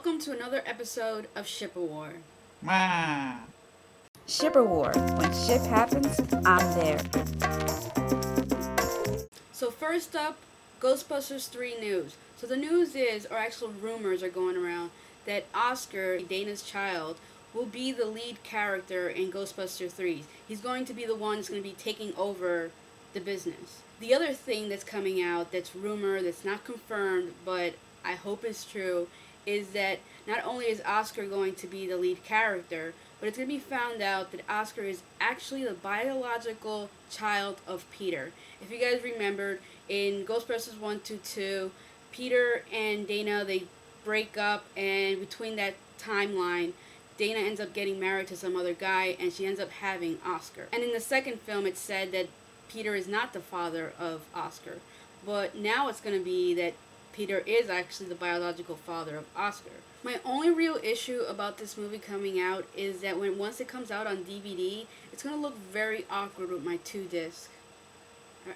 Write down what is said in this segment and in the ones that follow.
Welcome to another episode of Shipper War. Ah. Shipper War. When ship happens, I'm there. So first up, Ghostbusters 3 news. So the news is, or actual rumors are going around, that Oscar, Dana's child, will be the lead character in Ghostbusters 3. He's going to be the one that's going to be taking over the business. The other thing that's coming out that's rumor, that's not confirmed, but I hope is true, is that not only is Oscar going to be the lead character, but it's going to be found out that Oscar is actually the biological child of Peter. If you guys remembered, in Ghostbusters 1, 2, 2, Peter and Dana, they break up, and between that timeline, Dana ends up getting married to some other guy, and she ends up having Oscar. And in the second film, it said that Peter is not the father of Oscar. But now it's going to be that Peter is actually the biological father of Oscar. My only real issue about this movie coming out is that once it comes out on DVD, it's going to look very awkward with my 2-disc.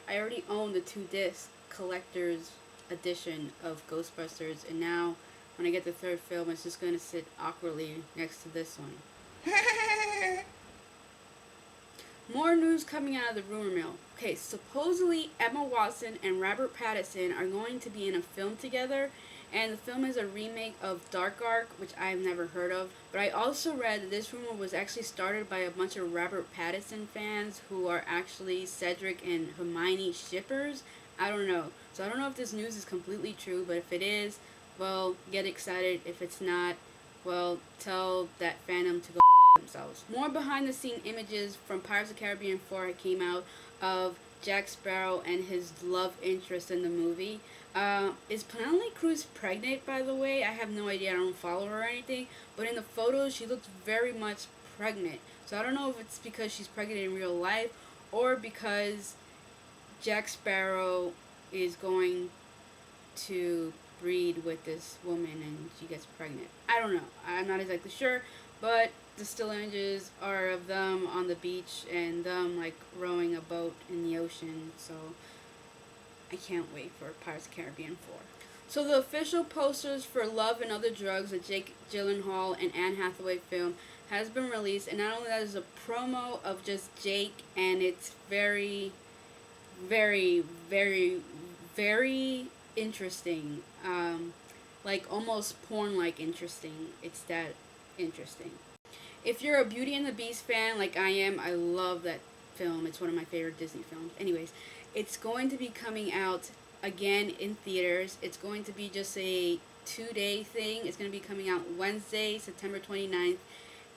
I already own the 2-disc collector's edition of Ghostbusters, and now when I get the third film, it's just going to sit awkwardly next to this one. More news coming out of the rumor mill. Okay, supposedly Emma Watson and Robert Pattinson are going to be in a film together, and the film is a remake of Dark Ark, which I've never heard of. But I also read that this rumor was actually started by a bunch of Robert Pattinson fans who are actually Cedric and Hermione shippers. I don't know. So I don't know if this news is completely true, but if it is, well, get excited. If it's not, well, tell that fandom to go themselves. More behind the scene images from Pirates of the Caribbean 4 came out of Jack Sparrow and his love interest in the movie. Is Penelope Cruz pregnant, by the way? I have no idea. I don't follow her or anything. But in the photos, she looks very much pregnant. So I don't know if it's because she's pregnant in real life or because Jack Sparrow is going to breed with this woman and she gets pregnant. I don't know. I'm not exactly sure. But the still images are of them on the beach and them like rowing a boat in the ocean. So I can't wait for Pirates of the Caribbean 4. So the official posters for Love and Other Drugs, the Jake Gyllenhaal and Anne Hathaway film, has been released. And not only that, is a promo of just Jake, and it's very, very, very, very interesting. Like almost porn-like interesting. It's that interesting. If you're a Beauty and the Beast fan like I am, I love that film. It's one of my favorite Disney films. Anyways, it's going to be coming out again in theaters. It's going to be just a 2-day thing. It's going to be coming out Wednesday, September 29th,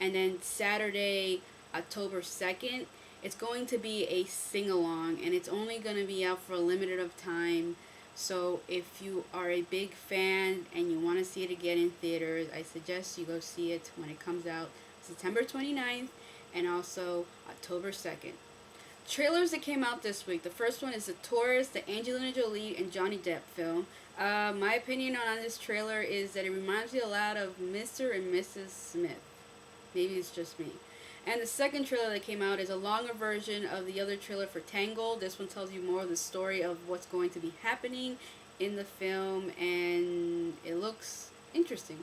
and then Saturday, October 2nd. It's going to be a sing-along, and it's only going to be out for a limited of time. So if you are a big fan and you want to see it again in theaters, I suggest you go see it when it comes out September 29th and also October 2nd. Trailers that came out this week. The first one is The Tourist, the Angelina Jolie and Johnny Depp film. My opinion on this trailer is that it reminds me a lot of Mr. and Mrs. Smith. Maybe it's just me. And the second trailer that came out is a longer version of the other trailer for Tangled. This one tells you more of the story of what's going to be happening in the film, and it looks interesting.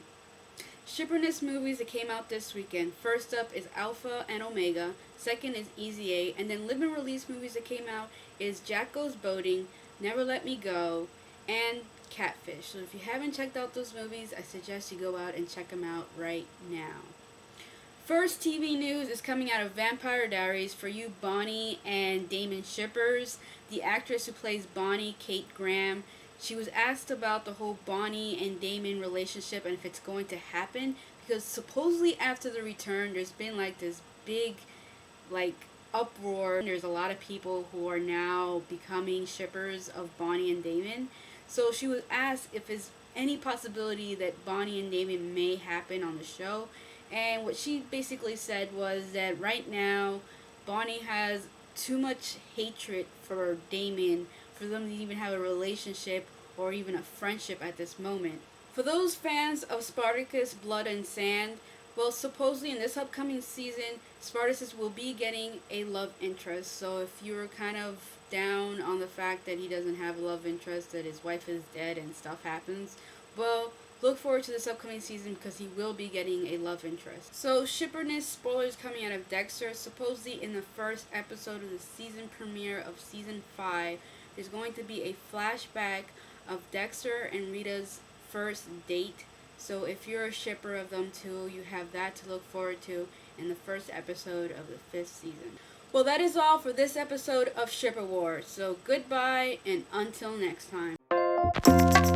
Shipperness movies that came out this weekend. First up is Alpha and Omega. Second is Easy A. And then live and release movies that came out is Jack Goes Boating, Never Let Me Go, and Catfish. So if you haven't checked out those movies, I suggest you go out and check them out right now. First TV news is coming out of Vampire Diaries for you Bonnie and Damon shippers. The actress who plays Bonnie, Kate Graham, she was asked about the whole Bonnie and Damon relationship and if it's going to happen, because supposedly after the return there's been like this big uproar. There's a lot of people who are now becoming shippers of Bonnie and Damon. So she was asked if there's any possibility that Bonnie and Damon may happen on the show. And what she basically said was that right now, Bonnie has too much hatred for Damon for them to even have a relationship or even a friendship at this moment. For those fans of Spartacus, Blood and Sand, well, supposedly in this upcoming season, Spartacus will be getting a love interest. So if you're kind of down on the fact that he doesn't have a love interest, that his wife is dead and stuff happens, well, look forward to this upcoming season because he will be getting a love interest. So, shipperness spoilers coming out of Dexter. Supposedly, in the first episode of the season premiere of season 5, there's going to be a flashback of Dexter and Rita's first date. So, if you're a shipper of them two, you have that to look forward to in the first episode of the 5th season. Well, that is all for this episode of Shipper Wars. So, goodbye and until next time.